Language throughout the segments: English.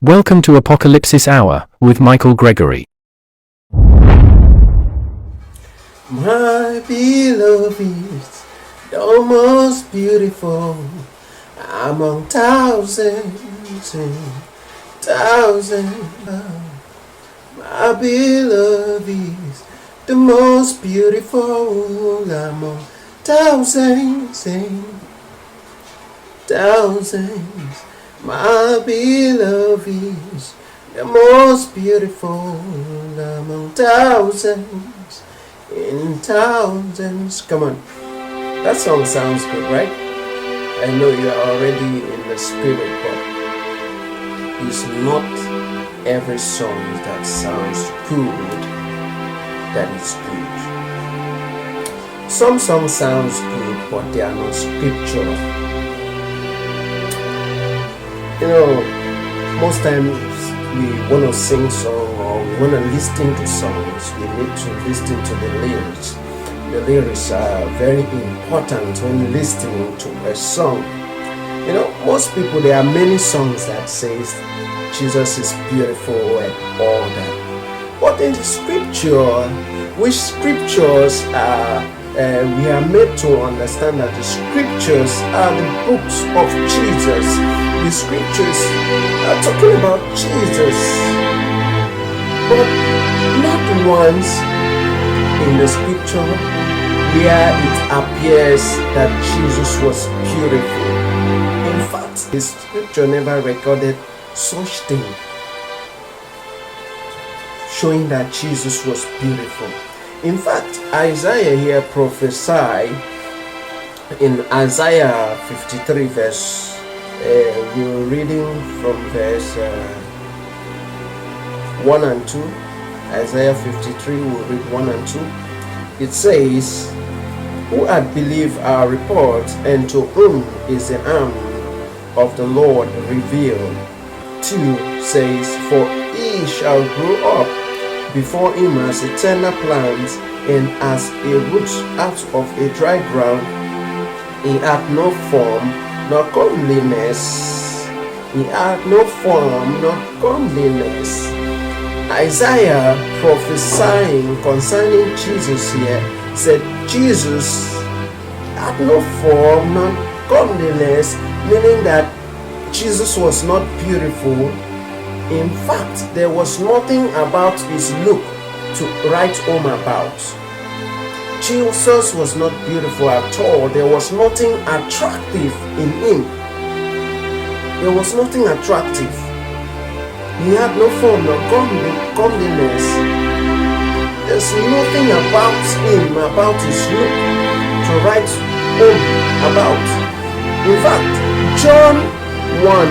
Welcome to Apocalypse Hour with Michael Gregory. My beloved is the most beautiful among thousands and thousands. My beloved is the most beautiful among thousands and thousands. My beloved is the most beautiful among thousands and thousands. Come on, that song sounds good, right? I know you are already in the spirit, but it's not every song that sounds good that is good. Some songs sounds good, but they are not scriptural. You know, most times we want to sing song or we want to listen to songs, we need to listen to the lyrics. The lyrics are very important when listening to a song. You know, most people, there are many songs that says Jesus is beautiful and all that. But in the scripture, which scriptures are we are made to understand that the scriptures are the books of Jesus. The scriptures are talking about Jesus, but not once in the scripture where it appears that Jesus was beautiful. In fact, the scripture never recorded such thing showing that Jesus was beautiful. In fact, Isaiah here prophesied in Isaiah 53 verse, we're reading from verse 1 and 2. Isaiah 53, we'll read 1 and 2. It says, "Who had believed our report, and to whom is the arm of the Lord revealed?" 2 says, "For he shall grow up before him as a tender plant, and as a root out of a dry ground. He hath no form nor comeliness." He had no form nor comeliness. Isaiah prophesying concerning Jesus here said Jesus had no form nor comeliness, meaning that Jesus was not beautiful. In fact, there was nothing about his look to write home about. Jesus was not beautiful at all. There was nothing attractive in him. There was nothing attractive. He had no form, no comeliness. There's nothing about him, about his look, to write home about. In fact, John 1,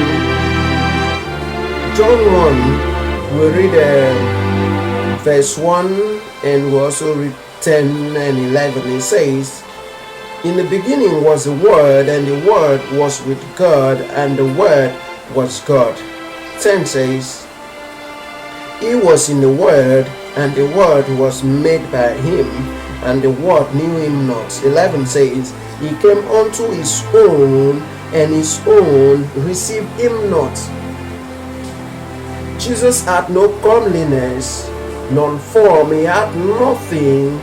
we read verse 1 and we also read 10 and 11. It says, "In the beginning was the Word, and the Word was with God, and the Word was God." 10 says, "He was in the Word, and the Word was made by him, and the Word knew him not." 11 says, "He came unto his own, and his own received him not." Jesus had no comeliness, nor form. He had nothing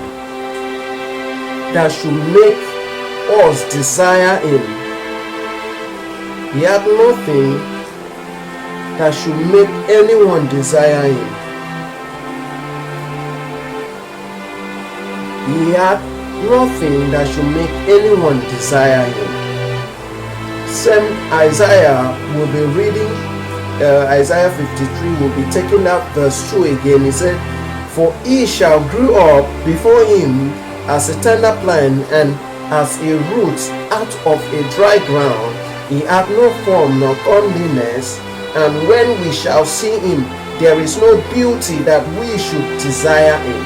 that should make us desire him. He had nothing that should make anyone desire him. He had nothing that should make anyone desire him. Same Isaiah will be reading. Isaiah 53 will be taking up verse 2 again. He said, "For he shall grow up before him as a tender plant, and as a root out of a dry ground. He hath no form nor comeliness, and when we shall see him, there is no beauty that we should desire him."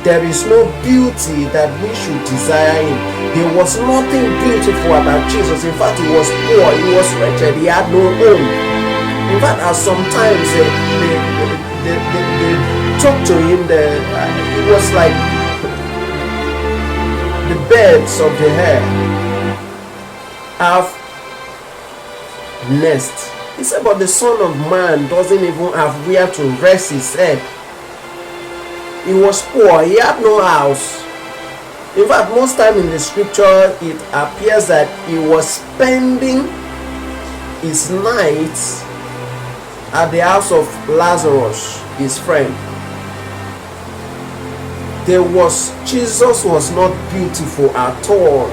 There is no beauty that we should desire him. There was nothing beautiful about Jesus. In fact, he was poor, he was wretched, he had no home. In fact, as sometimes they talk to him, it was like the birds of the air have nest He said, but the Son of Man doesn't even have where to rest his head. He was poor, he had no house. In fact, most time in the scripture, it appears that he was spending his nights at the house of Lazarus, his friend. Jesus was not beautiful at all.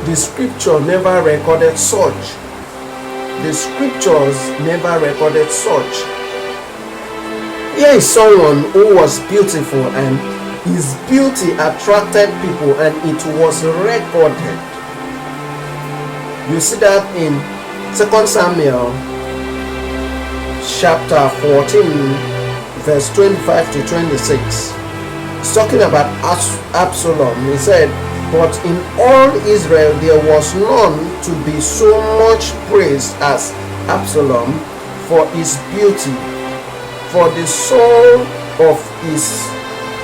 The scripture never recorded such. The scriptures never recorded such. Here is someone who was beautiful, and his beauty attracted people, and it was recorded. You see that in 2 Samuel chapter 14 verse 25 to 26. It's talking about Absalom. He said, but in all Israel there was none to be so much praised as Absalom for his beauty. For the soul of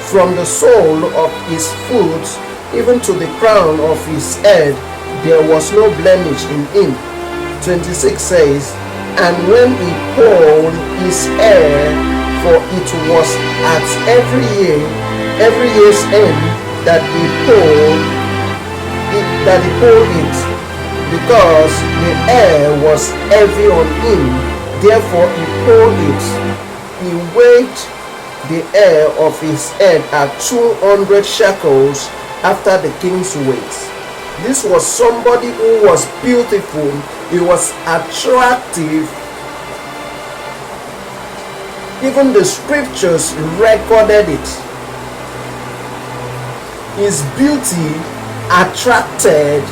from the sole of his foot even to the crown of his head, there was no blemish in him. 26 says, and when he pulled his hair, for it was at every year's end that he pulled it, because the hair was heavy on him, therefore he pulled it. He weighed the hair of his head at 200 shekels after the king's weight. This was somebody who was beautiful. He was attractive. Even the scriptures recorded it. His beauty attracted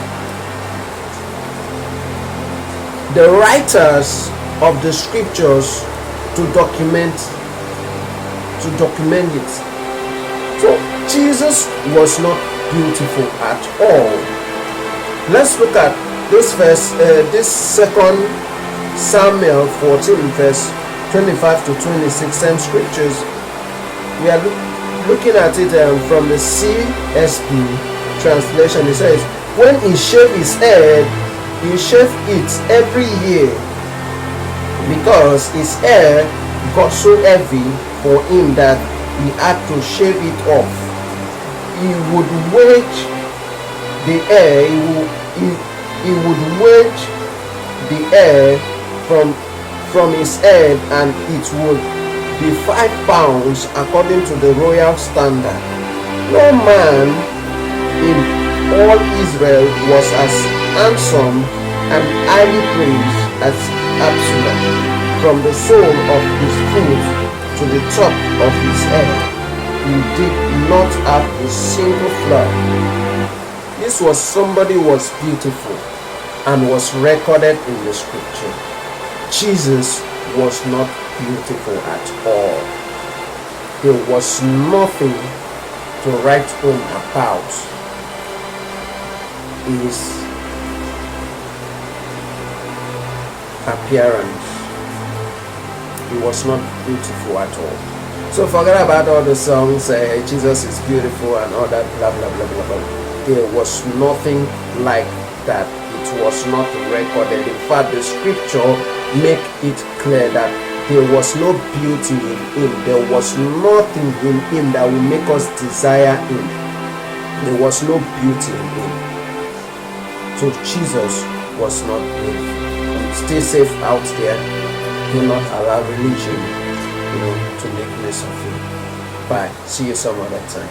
the writers of the scriptures to document it. So Jesus was not beautiful at all. Let's look at this verse, this 2 Samuel 14 verse 25 to 26. Same scriptures. We are looking at it from the CSB translation. It says, when he shaved his head, he shaved it every year, because his hair got so heavy for him that he had to shave it off. He would wedge the hair, he would wedge the hair from his head, and it would be 5 pounds according to the royal standard. No man in all Israel was as handsome and highly praised as Absalom. From the sole of his foot to the top of his head, he did not have a single flaw. This was somebody who was beautiful and was recorded in the scripture. Jesus was not beautiful at all. There was nothing to write home about. His appearance. He was not beautiful at all. So forget about all the songs, Jesus is beautiful and all that blah blah blah blah blah. There was nothing like that. It was not recorded. In fact, the scripture make it clear that there was no beauty in him. There was nothing in him that will make us desire him. There was no beauty in him. So Jesus was not beautiful. Stay safe out there. Do not allow religion, to make mess of you. Bye. See you some other time.